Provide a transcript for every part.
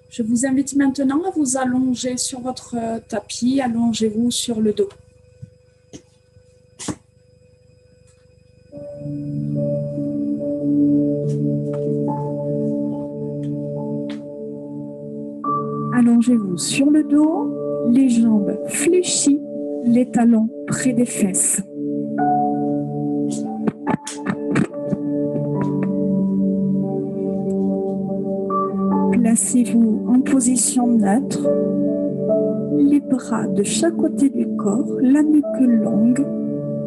Je vous invite maintenant à vous allonger sur votre tapis. Allongez-vous sur le dos. Allongez-vous sur le dos, les jambes fléchies, les talons près des fesses. Placez-vous en position neutre, les bras de chaque côté du corps, la nuque longue.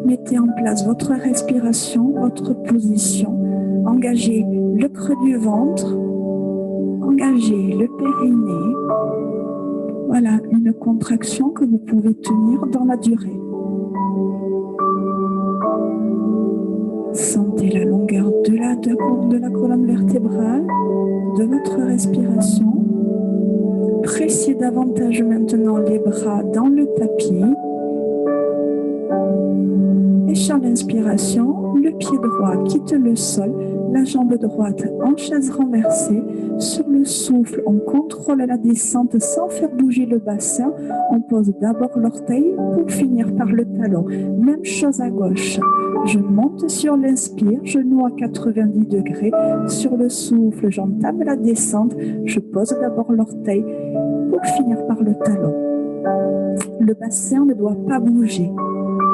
Mettez en place votre respiration, votre position. Engagez le creux du ventre, engagez le périnée. Voilà une contraction que vous pouvez tenir dans la durée. Sentez la longueur de la colonne vertébrale, de votre respiration. Pressez davantage maintenant les bras dans le tapis. Et sur l'inspiration, le pied droit quitte le sol, la jambe droite en chaise renversée. Sur le souffle, on contrôle la descente sans faire bouger le bassin. On pose d'abord l'orteil pour finir par le talon. Même chose à gauche. Je monte sur l'inspire, genou à 90 degrés. Sur le souffle, j'entame la descente. Je pose d'abord l'orteil pour finir par le talon. Le bassin ne doit pas bouger.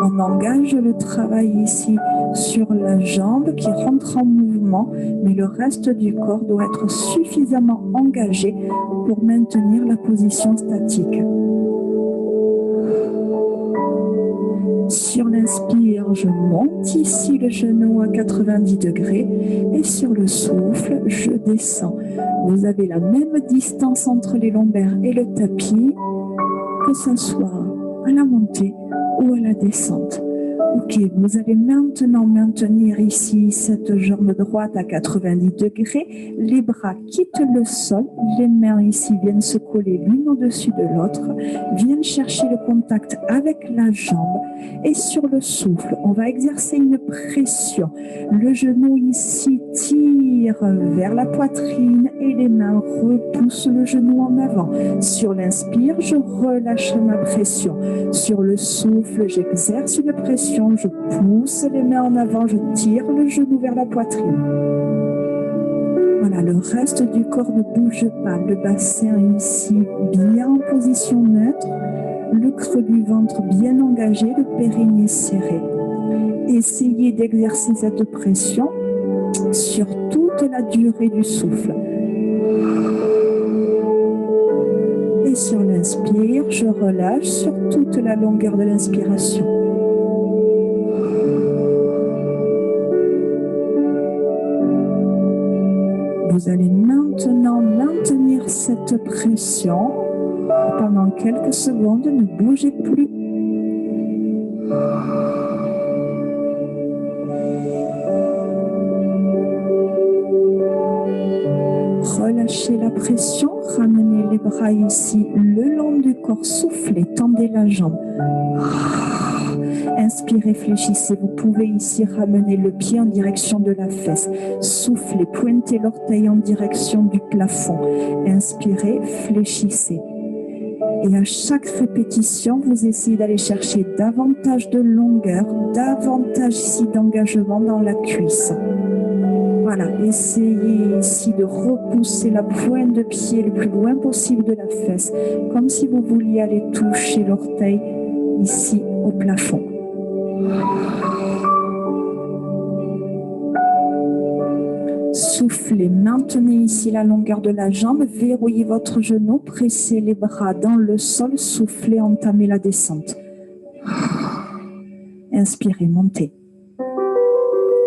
On engage le travail ici sur la jambe qui rentre en mouvement, mais le reste du corps doit être suffisamment engagé pour maintenir la position statique. Sur l'inspire, je monte ici le genou à 90 degrés et sur le souffle, je descends. Vous avez la même distance entre les lombaires et le tapis, que ce soit à la montée ou à la descente. Ok, vous allez maintenant maintenir ici cette jambe droite à 90 degrés. Les bras quittent le sol. Les mains ici viennent se coller l'une au-dessus de l'autre. Viennent chercher le contact avec la jambe. Et sur le souffle, on va exercer une pression. Le genou ici tire vers la poitrine et les mains repoussent le genou en avant. Sur l'inspire, je relâche ma pression. Sur le souffle, j'exerce une pression. Je pousse les mains en avant, je tire le genou vers la poitrine. Voilà, le reste du corps ne bouge pas. Le bassin ici bien en position neutre, le creux du ventre bien engagé, le périnée serré. Essayez d'exercer cette pression sur toute la durée du souffle. Et sur l'inspire, je relâche sur toute la longueur de l'inspiration. Vous allez maintenant maintenir cette pression pendant quelques secondes, ne bougez plus. Relâchez la pression, ramenez les bras ici le long du corps, soufflez, tendez la jambe. Inspirez, fléchissez. Vous pouvez ici ramener le pied en direction de la fesse. Soufflez, pointez l'orteil en direction du plafond. Inspirez, fléchissez. Et à chaque répétition, vous essayez d'aller chercher davantage de longueur, davantage ici d'engagement dans la cuisse. Voilà, essayez ici de repousser la pointe de pied le plus loin possible de la fesse, comme si vous vouliez aller toucher l'orteil ici au plafond. Soufflez, maintenez ici la longueur de la jambe, verrouillez votre genou, pressez les bras dans le sol, soufflez, entamez la descente. Inspirez, montez.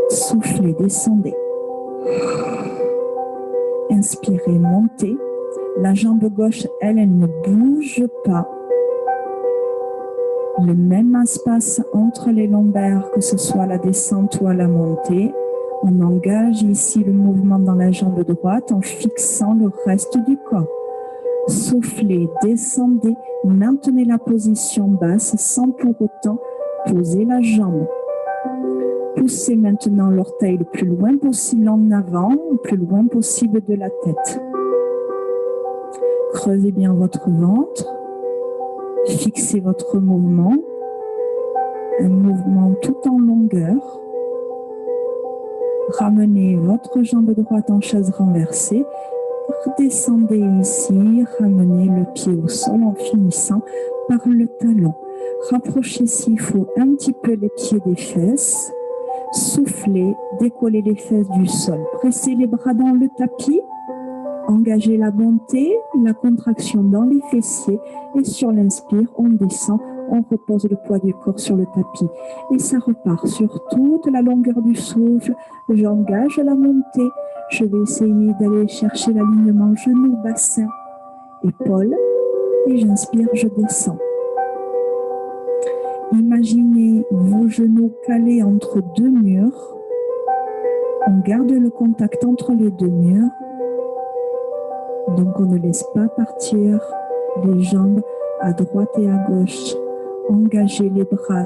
Soufflez, descendez. Inspirez, montez. La jambe gauche, elle ne bouge pas. Le même espace entre les lombaires, que ce soit à la descente ou à la montée. On engage ici le mouvement dans la jambe droite en fixant le reste du corps. Soufflez, descendez, maintenez la position basse sans pour autant poser la jambe. Poussez maintenant l'orteil le plus loin possible en avant, le plus loin possible de la tête. Creusez bien votre ventre. Fixez votre mouvement. Un mouvement tout en longueur. Ramenez votre jambe droite en chaise renversée. Redescendez ici, ramenez le pied au sol en finissant par le talon. Rapprochez s'il faut un petit peu les pieds des fesses. Soufflez, décollez les fesses du sol. Pressez les bras dans le tapis. Engagez la montée, la contraction dans les fessiers. Et sur l'inspire, on descend, on repose le poids du corps sur le tapis. Et ça repart sur toute la longueur du souffle. J'engage la montée. Je vais essayer d'aller chercher l'alignement genou, bassin, épaules. Et j'inspire, je descends. Imaginez vos genoux calés entre deux murs. On garde le contact entre les deux murs. Donc on ne laisse pas partir les jambes à droite et à gauche. Engagez les bras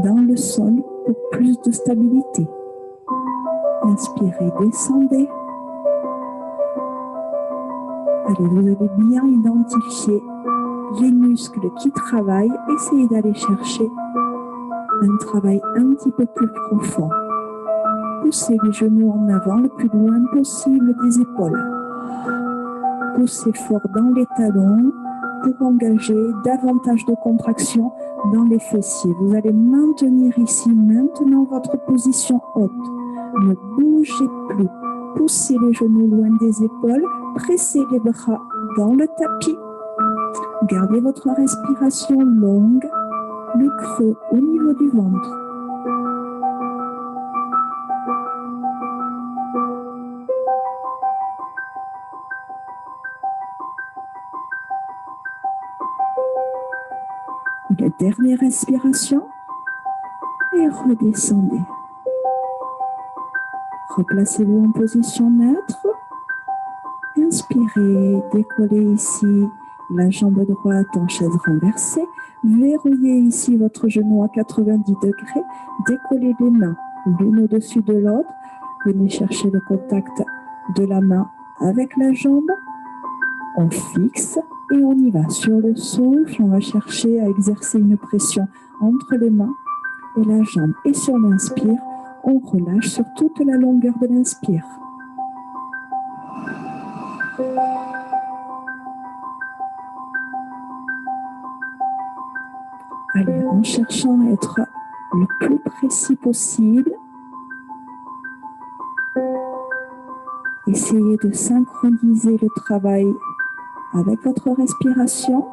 dans le sol pour plus de stabilité. Inspirez, descendez. Allez, vous avez bien identifié les muscles qui travaillent. Essayez d'aller chercher un travail un petit peu plus profond. Poussez les genoux en avant le plus loin possible des épaules. Poussez fort dans les talons pour engager davantage de contraction dans les fessiers. Vous allez maintenir ici maintenant votre position haute. Ne bougez plus. Poussez les genoux loin des épaules. Pressez les bras dans le tapis. Gardez votre respiration longue, le creux au niveau du ventre. La dernière respiration et redescendez. Replacez-vous en position neutre. Inspirez, décollez ici la jambe droite en chaise renversée. Verrouillez ici votre genou à 90 degrés. Décollez les mains l'une au-dessus de l'autre. Venez chercher le contact de la main avec la jambe. On fixe et on y va. Sur le souffle, on va chercher à exercer une pression entre les mains et la jambe. Et sur l'inspire, on relâche sur toute la longueur de l'inspire. Allez, en cherchant à être le plus précis possible, essayez de synchroniser le travail avec votre respiration.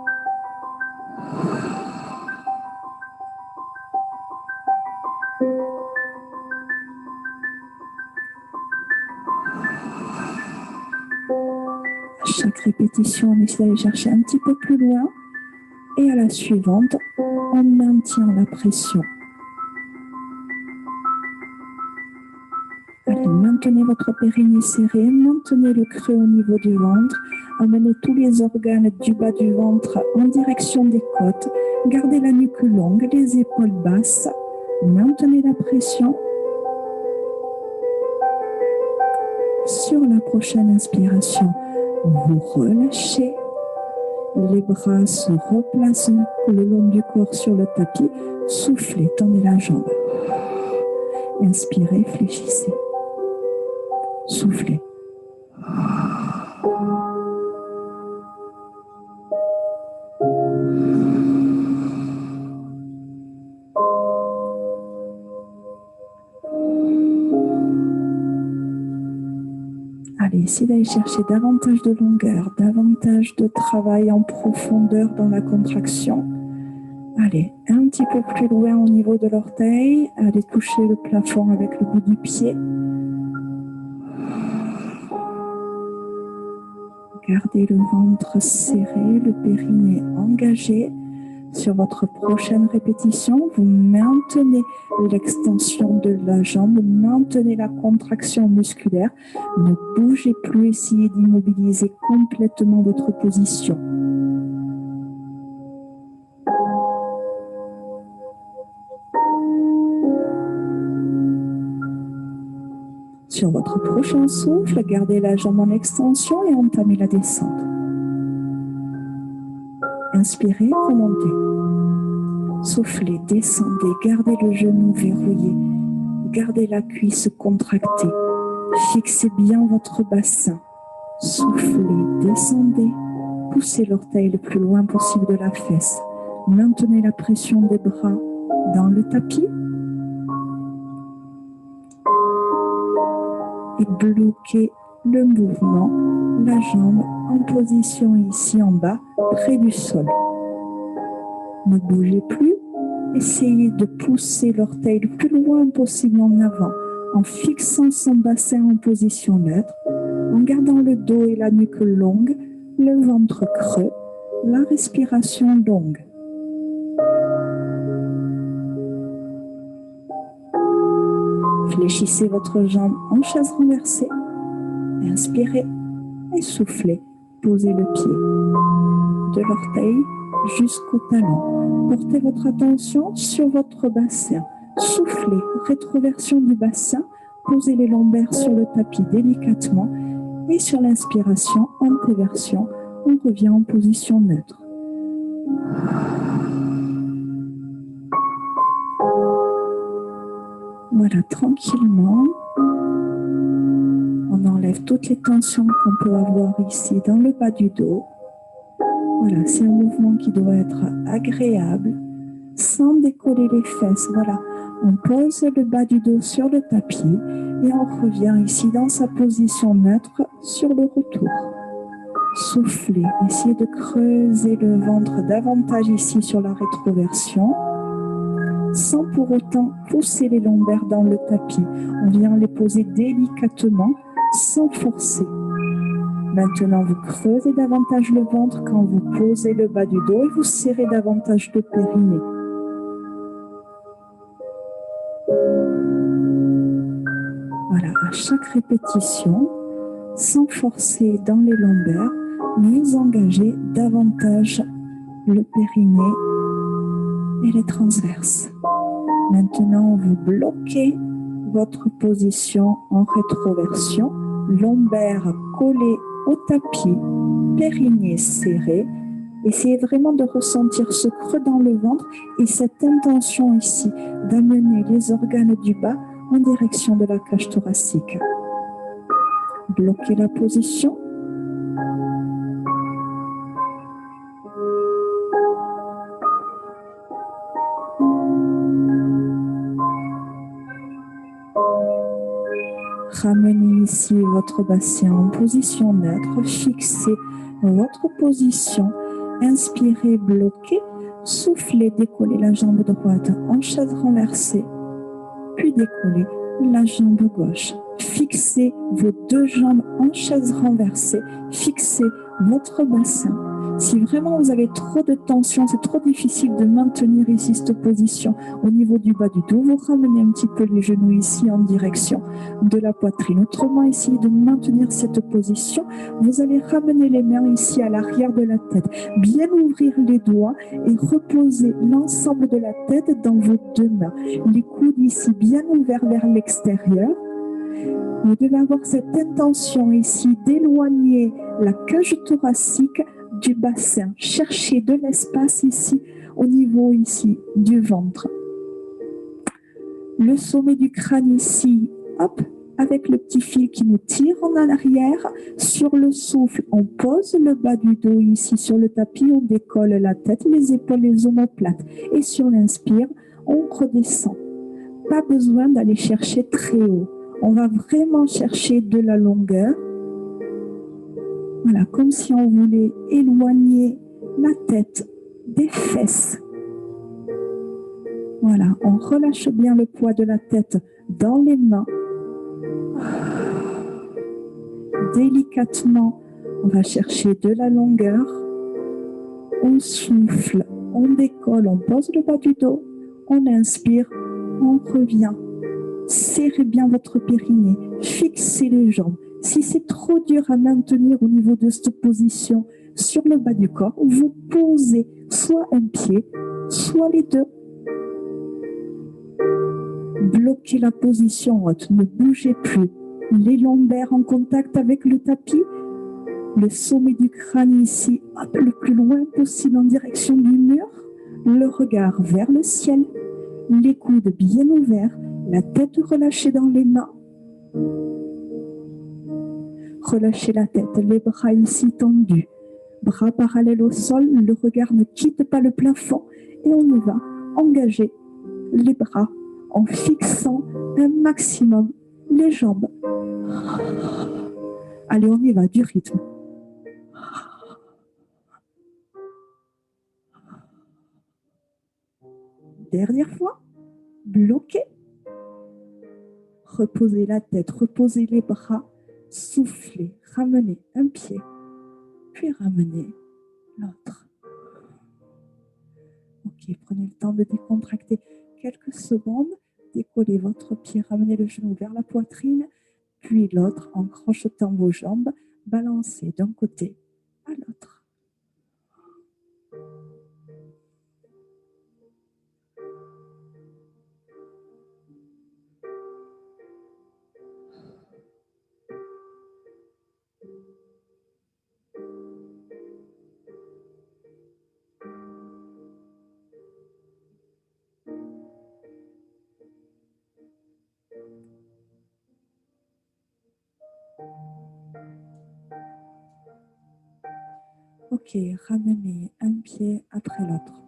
À chaque répétition, on essaie d'aller chercher un petit peu plus loin. Et à la suivante, on maintient la pression. Allez, maintenez votre périnée serré, maintenez le creux au niveau du ventre, amenez tous les organes du bas du ventre en direction des côtes, gardez la nuque longue, les épaules basses, maintenez la pression. Sur la prochaine inspiration, vous relâchez. Les bras se replacent le long du corps sur le tapis. Soufflez, tendez la jambe. Inspirez, fléchissez. Soufflez. Allez, essayez d'aller chercher davantage de longueur, davantage de travail en profondeur dans la contraction. Allez, un petit peu plus loin au niveau de l'orteil. Allez toucher le plafond avec le bout du pied. Gardez le ventre serré, le périnée engagé. Sur votre prochaine répétition, vous maintenez l'extension de la jambe, maintenez la contraction musculaire. Ne bougez plus, essayez d'immobiliser complètement votre position. Sur votre prochain souffle, gardez la jambe en extension et entamez la descente. Inspirez, remontez. Soufflez, descendez, gardez le genou verrouillé. Gardez la cuisse contractée. Fixez bien votre bassin. Soufflez, descendez. Poussez l'orteil le plus loin possible de la fesse. Maintenez la pression des bras dans le tapis. Et bloquez le mouvement, la jambe en position ici en bas, près du sol. Ne bougez plus. Essayez de pousser l'orteil le plus loin possible en avant, en fixant son bassin en position neutre, en gardant le dos et la nuque longue, le ventre creux, la respiration longue. Fléchissez votre jambe en chaise renversée. Inspirez et soufflez. Posez le pied de l'orteil jusqu'au talon. Portez votre attention sur votre bassin. Soufflez, rétroversion du bassin. Posez les lombaires sur le tapis délicatement. Et sur l'inspiration, antéversion, on revient en position neutre. Voilà, tranquillement. On enlève toutes les tensions qu'on peut avoir ici dans le bas du dos. Voilà, c'est un mouvement qui doit être agréable, sans décoller les fesses. Voilà, on pose le bas du dos sur le tapis et on revient ici dans sa position neutre sur le retour. Soufflez, essayez de creuser le ventre davantage ici sur la rétroversion, sans pour autant pousser les lombaires dans le tapis. On vient les poser délicatement, sans forcer. Maintenant, vous creusez davantage le ventre quand vous posez le bas du dos et vous serrez davantage le périnée. Voilà, à chaque répétition, sans forcer dans les lombaires, vous engagez davantage le périnée et les transverses. Maintenant, vous bloquez votre position en rétroversion, lombaires collés au tapis, périnée serré. Essayez vraiment de ressentir ce creux dans le ventre et cette intention ici d'amener les organes du bas en direction de la cage thoracique. Bloquez la position. Ramenez ici votre bassin en position neutre, fixez votre position, inspirez, bloquez, soufflez, décollez la jambe droite en chaise renversée, puis décollez la jambe gauche. Fixez vos deux jambes en chaise renversée, fixez votre bassin. Si vraiment vous avez trop de tension, c'est trop difficile de maintenir ici cette position au niveau du bas du dos, vous ramenez un petit peu les genoux ici en direction de la poitrine. Autrement, essayez de maintenir cette position. Vous allez ramener les mains ici à l'arrière de la tête, bien ouvrir les doigts et reposer l'ensemble de la tête dans vos deux mains. Les coudes ici bien ouverts vers l'extérieur. Vous devez avoir cette intention ici d'éloigner la cage thoracique du bassin. Cherchez de l'espace ici, au niveau ici du ventre. Le sommet du crâne ici, hop, avec le petit fil qui nous tire en arrière. Sur le souffle, on pose le bas du dos ici sur le tapis, on décolle la tête, les épaules, les omoplates. Et sur l'inspire, on redescend. Pas besoin d'aller chercher très haut. On va vraiment chercher de la longueur. Voilà, comme si on voulait éloigner la tête des fesses. Voilà, on relâche bien le poids de la tête dans les mains. Délicatement, on va chercher de la longueur. On souffle, on décolle, on pose le bas du dos. On inspire, on revient. Serrez bien votre périnée, fixez les jambes. Si c'est trop dur à maintenir au niveau de cette position sur le bas du corps, vous posez soit un pied, soit les deux. Bloquez la position haute, ne bougez plus. Les lombaires en contact avec le tapis. Le sommet du crâne ici, hop, le plus loin possible en direction du mur. Le regard vers le ciel. Les coudes bien ouverts. La tête relâchée dans les mains. Relâchez la tête, les bras ici tendus. Bras parallèles au sol, le regard ne quitte pas le plafond. Et on y va, engager les bras en fixant un maximum les jambes. Allez, on y va, du rythme. Dernière fois, bloquez. Reposez la tête, reposez les bras, soufflez, ramenez un pied, puis ramenez l'autre. Ok, prenez le temps de décontracter quelques secondes, décollez votre pied, ramenez le genou vers la poitrine, puis l'autre en crochetant vos jambes, balancez d'un côté à l'autre. Ok, ramenez un pied après l'autre.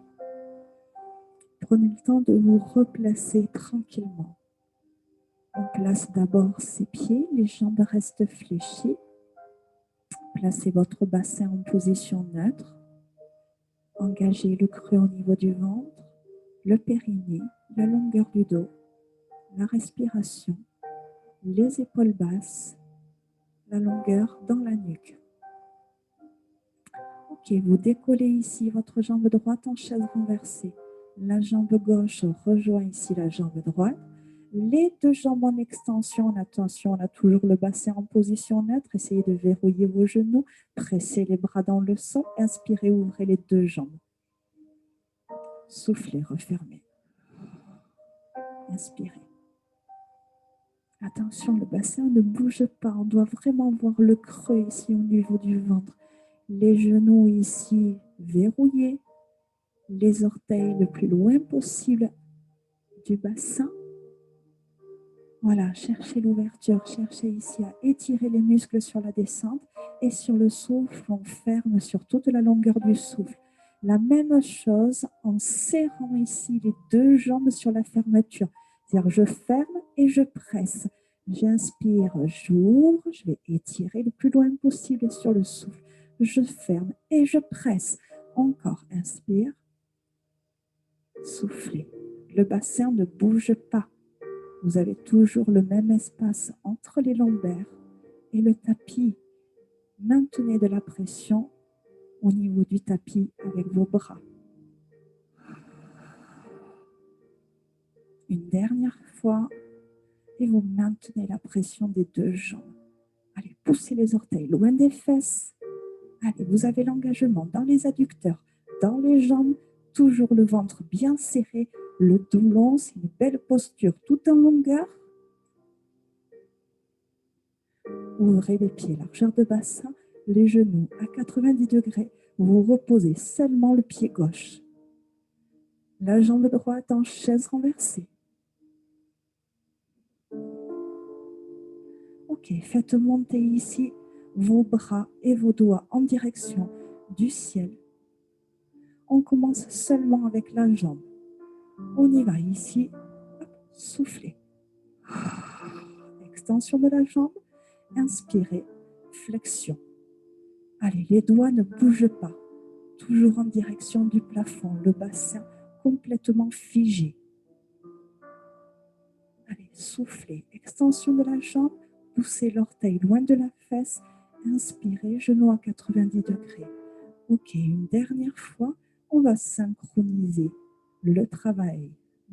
Prenez le temps de vous replacer tranquillement. On place d'abord ses pieds, les jambes restent fléchies. Placez votre bassin en position neutre. Engagez le creux au niveau du ventre, le périnée, la longueur du dos, la respiration, les épaules basses, la longueur dans la nuque. Ok, vous décollez ici votre jambe droite en chaise renversée. La jambe gauche rejoint ici la jambe droite. Les deux jambes en extension. Attention, on a toujours le bassin en position neutre. Essayez de verrouiller vos genoux. Pressez les bras dans le sol. Inspirez, ouvrez les deux jambes. Soufflez, refermez. Inspirez. Attention, le bassin ne bouge pas. On doit vraiment voir le creux ici au niveau du ventre. Les genoux ici verrouillés. Les orteils le plus loin possible du bassin. Voilà, cherchez l'ouverture. Cherchez ici à étirer les muscles sur la descente. Et sur le souffle, on ferme sur toute la longueur du souffle. La même chose en serrant ici les deux jambes sur la fermeture. C'est-à-dire, je ferme et je presse. J'inspire, j'ouvre, je vais étirer le plus loin possible sur le souffle. Je ferme et je presse. Encore, inspire, soufflez. Le bassin ne bouge pas. Vous avez toujours le même espace entre les lombaires et le tapis. Maintenez de la pression au niveau du tapis avec vos bras. Une dernière fois, et vous maintenez la pression des deux jambes. Allez, poussez les orteils loin des fesses. Allez, vous avez l'engagement dans les adducteurs, dans les jambes, toujours le ventre bien serré, le dos long, c'est une belle posture tout en longueur. Ouvrez les pieds, largeur de bassin, les genoux à 90 degrés. Vous reposez seulement le pied gauche. La jambe droite en chaise renversée. Ok, faites monter ici vos bras et vos doigts en direction du ciel. On commence seulement avec la jambe. On y va ici. Hop, soufflez. Extension de la jambe. Inspirez. Flexion. Allez, les doigts ne bougent pas. Toujours en direction du plafond. Le bassin complètement figé. Allez, soufflez. Extension de la jambe. Poussez l'orteil loin de la fesse. Inspirez, genou à 90 degrés. Ok, une dernière fois, on va synchroniser le travail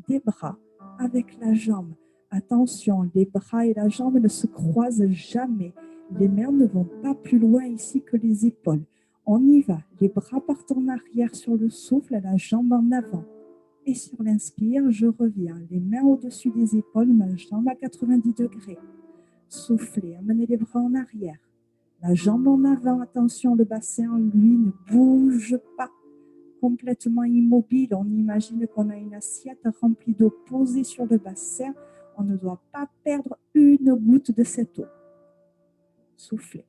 des bras avec la jambe. Attention, les bras et la jambe ne se croisent jamais. Les mains ne vont pas plus loin ici que les épaules. On y va. Les bras partent en arrière sur le souffle, la jambe en avant. Et sur l'inspire, je reviens. Les mains au-dessus des épaules, ma jambe à 90 degrés. Soufflez, amenez les bras en arrière. La jambe en avant, attention, le bassin, lui, ne bouge pas. Complètement immobile. On imagine qu'on a une assiette remplie d'eau posée sur le bassin. On ne doit pas perdre une goutte de cette eau. Soufflez.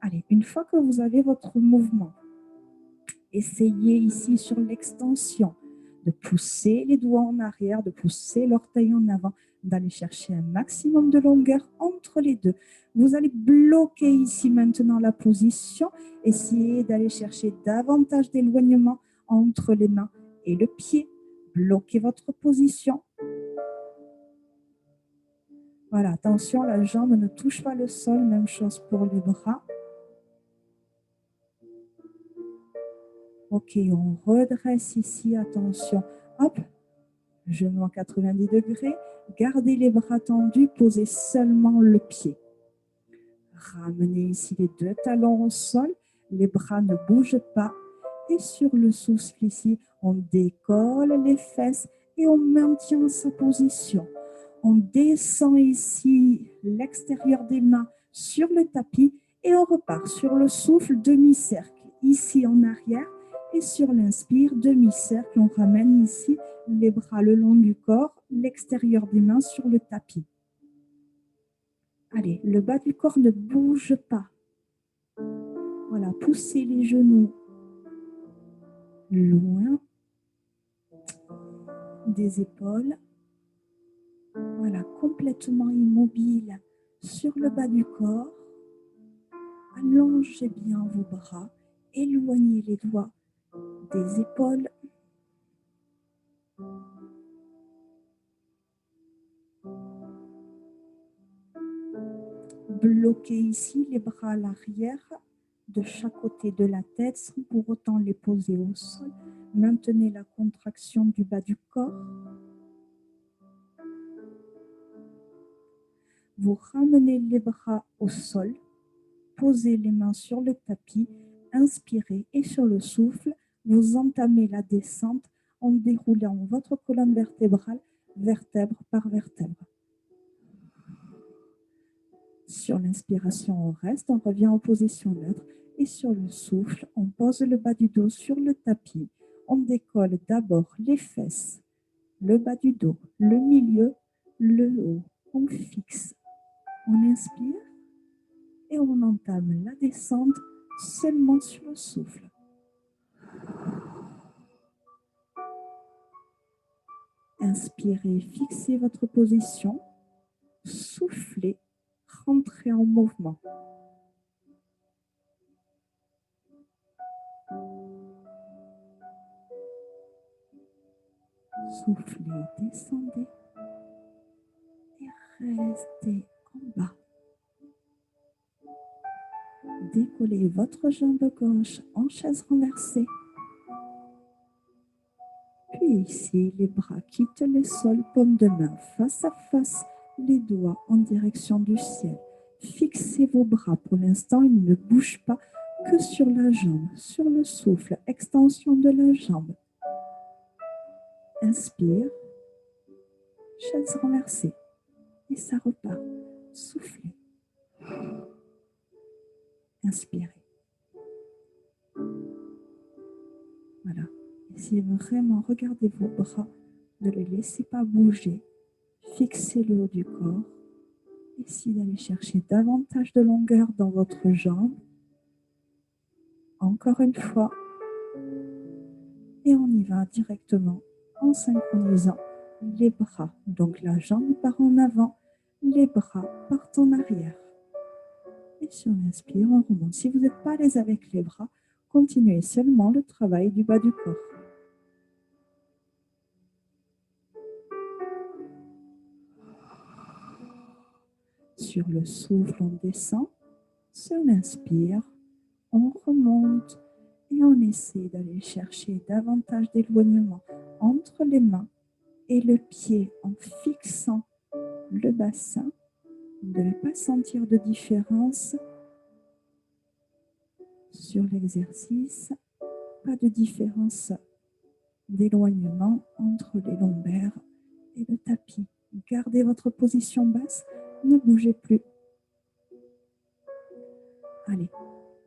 Allez, une fois que vous avez votre mouvement, essayez ici sur l'extension de pousser les doigts en arrière, de pousser l'orteil en avant, d'aller chercher un maximum de longueur entre les deux. Vous allez bloquer ici maintenant la position. Essayez d'aller chercher davantage d'éloignement entre les mains et le pied. Bloquez votre position. Voilà, attention, la jambe ne touche pas le sol. Même chose pour les bras. Ok, on redresse ici, attention. Hop, genou à 90 degrés. Gardez les bras tendus, posez seulement le pied. Ramenez ici les deux talons au sol. Les bras ne bougent pas. Et sur le souffle ici, on décolle les fesses et on maintient sa position. On descend ici l'extérieur des mains sur le tapis et on repart sur le souffle demi-cercle. Ici en arrière et sur l'inspire demi-cercle. On ramène ici les bras le long du corps, l'extérieur des mains sur le tapis. Allez, le bas du corps ne bouge pas. Voilà, poussez les genoux loin des épaules. Voilà, complètement immobile sur le bas du corps. Allongez bien vos bras. Éloignez les doigts des épaules. Bloquez ici les bras à l'arrière de chaque côté de la tête sans pour autant les poser au sol. Maintenez la contraction du bas du corps. Vous ramenez les bras au sol. Posez les mains sur le tapis. Inspirez et sur le souffle, vous entamez la descente en déroulant votre colonne vertébrale vertèbre par vertèbre. Sur l'inspiration, on reste, on revient en position neutre et sur le souffle, on pose le bas du dos sur le tapis. On décolle d'abord les fesses, le bas du dos, le milieu, le haut. On fixe, on inspire et on entame la descente seulement sur le souffle. Inspirez, fixez votre position, soufflez, rentrez en mouvement. Soufflez, descendez et restez en bas. Décollez votre jambe gauche en chaise renversée. Puis ici, les bras quittent le sol, paume de main face à face, les doigts en direction du ciel. Fixez vos bras. Pour l'instant, ils ne bougent pas que sur la jambe, sur le souffle, extension de la jambe. Inspire, chaise renversée. Et ça repart. Soufflez. Inspirez. Voilà. Essayez vraiment, regardez vos bras, ne les laissez pas bouger. Fixez le haut du corps. Essayez d'aller chercher davantage de longueur dans votre jambe. Encore une fois. Et on y va directement en synchronisant les bras. Donc la jambe part en avant, les bras partent en arrière. Et sur l'inspire, on remonte. Si vous n'êtes pas à l'aise avec les bras, continuez seulement le travail du bas du corps. Sur le souffle, on descend. Sur l'inspire, on remonte et on essaie d'aller chercher davantage d'éloignement entre les mains et le pied en fixant le bassin. Vous ne devez pas sentir de différence sur l'exercice, pas de différence d'éloignement entre les lombaires et le tapis. Gardez votre position basse, ne bougez plus. Allez,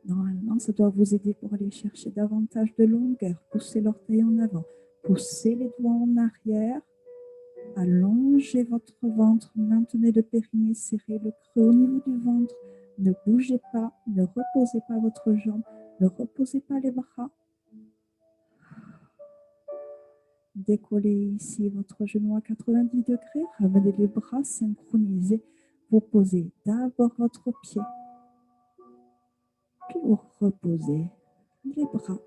normalement, ça doit vous aider pour aller chercher davantage de longueur. Poussez l'orteil en avant, poussez les doigts en arrière, allongez votre ventre, maintenez le périnée serré, le creux au niveau du ventre. Ne bougez pas, ne reposez pas votre jambe, ne reposez pas les bras. Décollez ici votre genou à 90 degrés, ramenez les bras synchronisés. Vous posez d'abord votre pied, puis vous reposez les bras.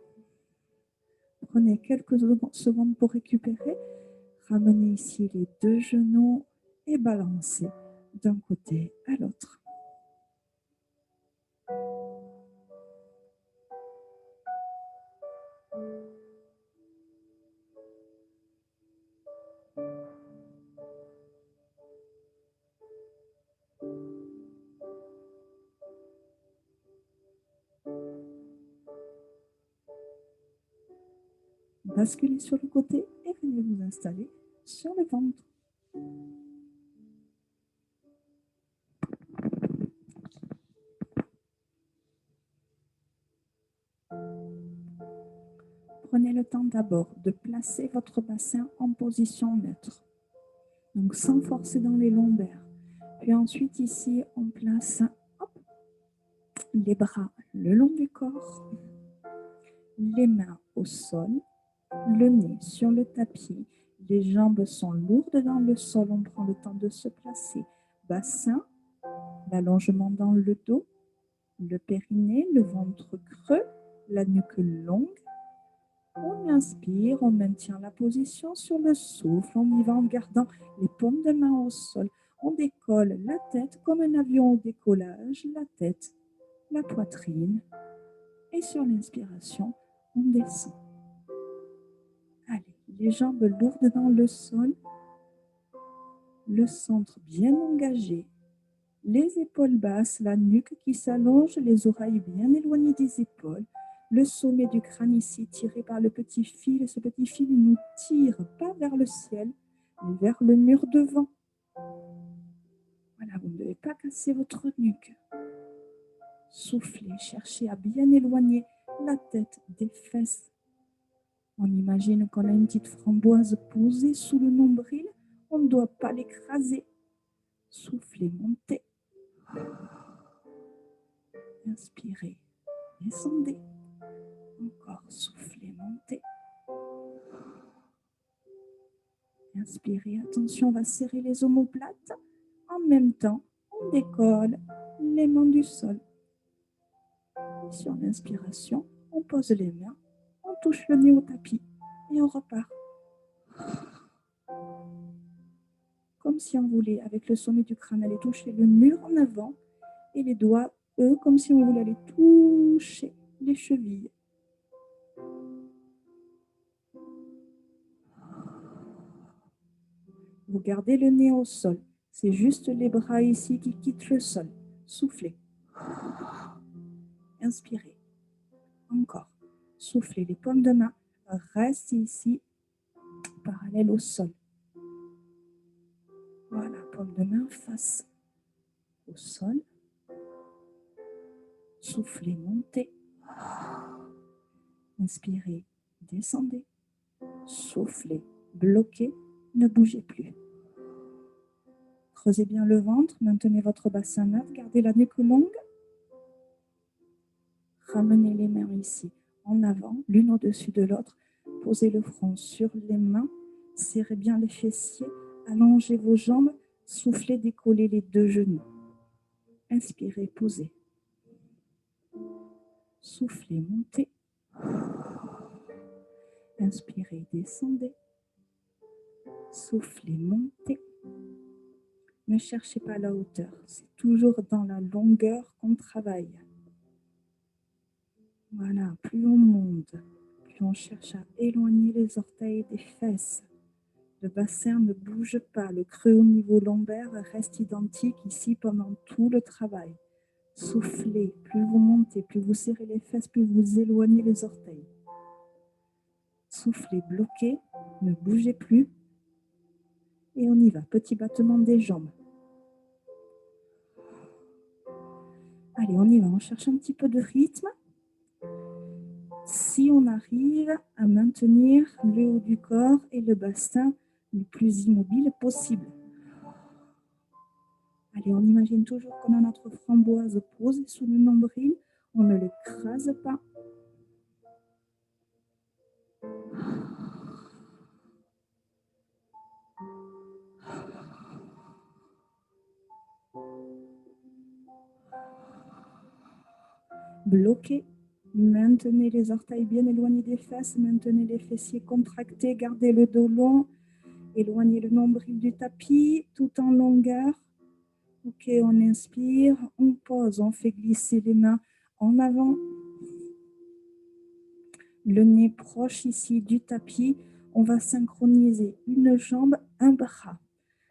Prenez quelques secondes pour récupérer. Ramenez ici les deux genoux et balancez d'un côté à l'autre. Basculez sur le côté et venez vous installer sur le ventre. Prenez le temps d'abord de placer votre bassin en position neutre. Donc sans forcer dans les lombaires. Puis ensuite ici, on place les bras le long du corps, les mains au sol, le nez sur le tapis. Les jambes sont lourdes dans le sol. On prend le temps de se placer. Bassin, l'allongement dans le dos, le périnée, le ventre creux, la nuque longue. On inspire, on maintient la position sur le souffle. On y va en gardant les paumes de main au sol. On décolle la tête comme un avion au décollage, la tête, la poitrine. Et sur l'inspiration, on descend. Allez, les jambes lourdes dans le sol, le centre bien engagé, les épaules basses, la nuque qui s'allonge, les oreilles bien éloignées des épaules, le sommet du crâne ici tiré par le petit fil. Ce petit fil nous tire pas vers le ciel, mais vers le mur devant. Voilà, vous ne devez pas casser votre nuque. Soufflez, cherchez à bien éloigner la tête des fesses. On imagine qu'on a une petite framboise posée sous le nombril. On ne doit pas l'écraser. Soufflez, montez. Inspirez, descendez. Encore, soufflez, montez. Inspirez, attention, on va serrer les omoplates. En même temps, on décolle les mains du sol. Et sur l'inspiration, on pose les mains, on touche le nez au tapis et on repart. Comme si on voulait, avec le sommet du crâne, aller toucher le mur en avant et les doigts, eux, comme si on voulait aller toucher les chevilles. Vous gardez le nez au sol. C'est juste les bras ici qui quittent le sol. Soufflez. Inspirez. Encore. Soufflez. Les paumes de main restent ici, parallèles au sol. Voilà, paume de main face au sol. Soufflez, montez. Inspirez, descendez. Soufflez, bloquez, ne bougez plus. Creusez bien le ventre, maintenez votre bassin neuf, gardez la nuque longue. Ramenez les mains ici, en avant, l'une au-dessus de l'autre. Posez le front sur les mains, serrez bien les fessiers, allongez vos jambes, soufflez, décollez les deux genoux. Inspirez, posez. Soufflez, montez. Inspirez, descendez. Soufflez, montez. Ne cherchez pas la hauteur, c'est toujours dans la longueur qu'on travaille. Voilà, plus on monte, plus on cherche à éloigner les orteils des fesses. Le bassin ne bouge pas, le creux au niveau lombaire reste identique ici pendant tout le travail. Soufflez, plus vous montez, plus vous serrez les fesses, plus vous éloignez les orteils. Soufflez, bloquez, ne bougez plus. Et on y va, petit battement des jambes. Allez, on y va, on cherche un petit peu de rythme. Si on arrive à maintenir le haut du corps et le bassin le plus immobile possible. Allez, on imagine toujours qu'on a notre framboise posée sous le nombril. On ne l'écrase pas. Bloquez. Maintenez les orteils bien éloignés des fesses. Maintenez les fessiers contractés. Gardez le dos long. Éloignez le nombril du tapis tout en longueur. Ok, on inspire, on pose, on fait glisser les mains en avant. Le nez proche ici du tapis. On va synchroniser une jambe, un bras.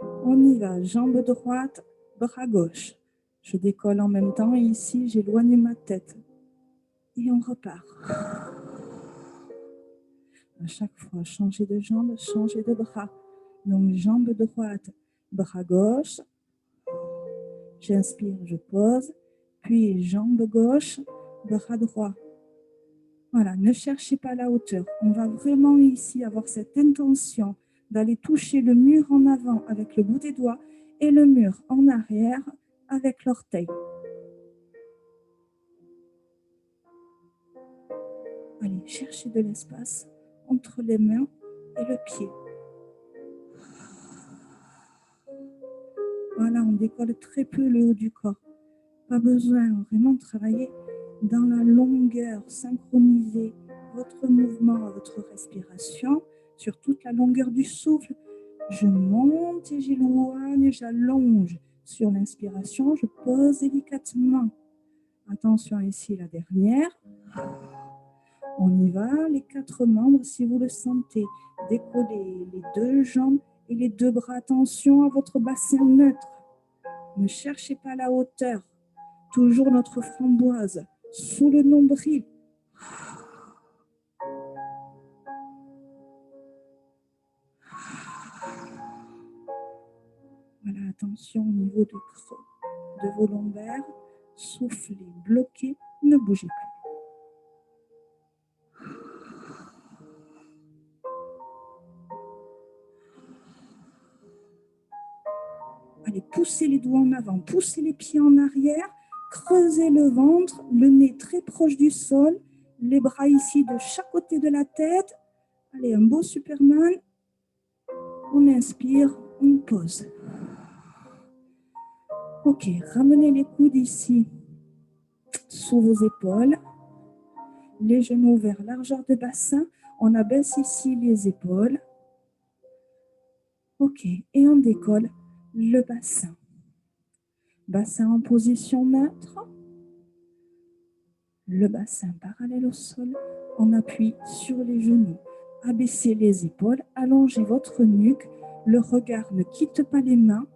On y va, jambe droite, bras gauche. Je décolle en même temps et ici, j'éloigne ma tête. Et on repart. À chaque fois, changer de jambe, changer de bras. Donc, jambe droite, bras gauche. J'inspire, je pose. Puis, jambe gauche, bras droit. Voilà, ne cherchez pas la hauteur. On va vraiment ici avoir cette intention d'aller toucher le mur en avant avec le bout des doigts et le mur en arrière avec l'orteil. Allez, cherchez de l'espace entre les mains et le pied. Voilà, on décolle très peu le haut du corps. Pas besoin vraiment de travailler dans la longueur, synchroniser votre mouvement à votre respiration sur toute la longueur du souffle. Je monte et j'éloigne, j'allonge. Sur l'inspiration, je pose délicatement. Attention ici, la dernière. On y va, les 4 membres, si vous le sentez. Décollez les 2 jambes et les 2 bras. Attention à votre bassin neutre. Ne cherchez pas la hauteur. Toujours notre framboise sous le nombril. Voilà, attention au niveau du creux de vos lombaires. Soufflez, bloquez, ne bougez plus. Allez, poussez les doigts en avant, poussez les pieds en arrière, creusez le ventre, le nez très proche du sol, les bras ici de chaque côté de la tête. Allez, un beau Superman. On inspire, on pose. Ok, ramenez les coudes ici sous vos épaules. Les genoux vers largeur de bassin. On abaisse ici les épaules. Ok, et on décolle le bassin. Bassin en position neutre. Le bassin parallèle au sol. On appuie sur les genoux. Abaissez les épaules. Allongez votre nuque. Le regard ne quitte pas les mains.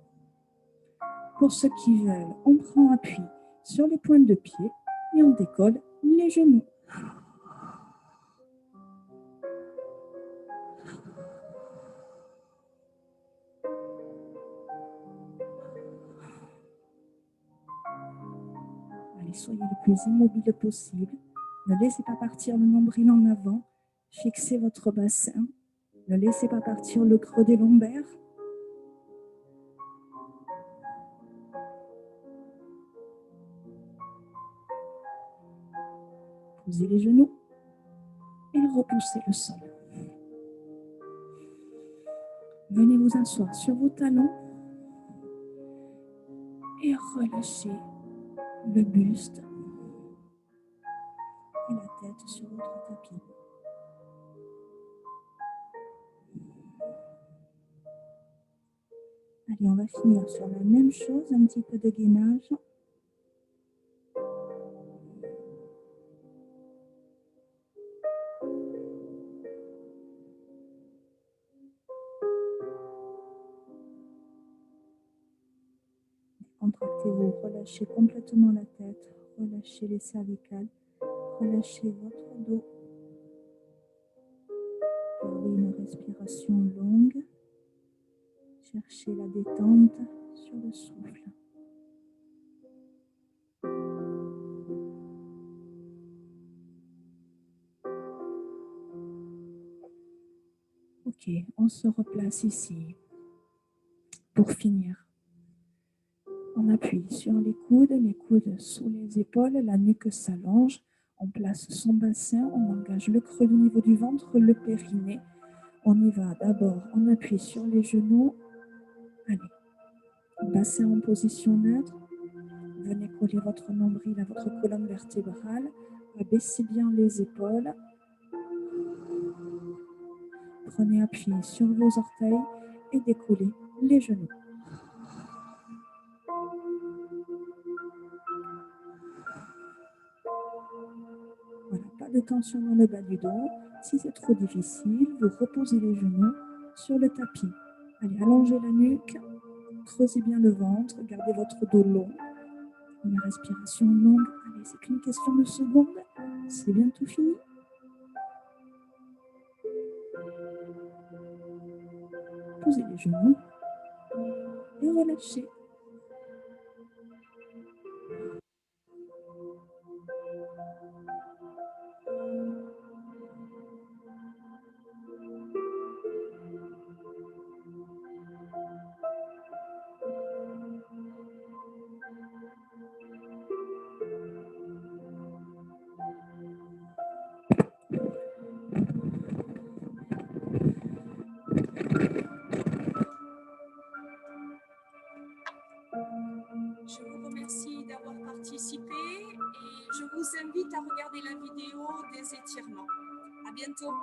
Pour ceux qui veulent, on prend appui sur les pointes de pied et on décolle les genoux. Allez, soyez le plus immobile possible. Ne laissez pas partir le nombril en avant. Fixez votre bassin. Ne laissez pas partir le creux des lombaires. Posez les genoux et repoussez le sol. Venez vous asseoir sur vos talons et relâchez le buste et la tête sur votre tapis. Allez, on va finir sur la même chose, un petit peu de gainage. Contractez-vous, relâchez complètement la tête, relâchez les cervicales, relâchez votre dos. Gardez une respiration longue. Cherchez la détente sur le souffle. Ok, on se replace ici. Pour finir, on appuie sur les coudes sous les épaules, la nuque s'allonge. On place son bassin, on engage le creux du niveau du ventre, le périnée. On y va d'abord, on appuie sur les genoux. Allez, bassin en position neutre. Venez coller votre nombril à votre colonne vertébrale. Abaissez bien les épaules. Prenez appui sur vos orteils et décollez les genoux. Voilà, pas de tension dans le bas du dos. Si c'est trop difficile, vous reposez les genoux sur le tapis. Allez, allongez la nuque, creusez bien le ventre, gardez votre dos long. Une respiration longue. Allez, c'est qu'une question de secondes. C'est bientôt fini. Posez les genoux et relâchez. Je vous remercie d'avoir participé et je vous invite à regarder la vidéo des étirements. À bientôt.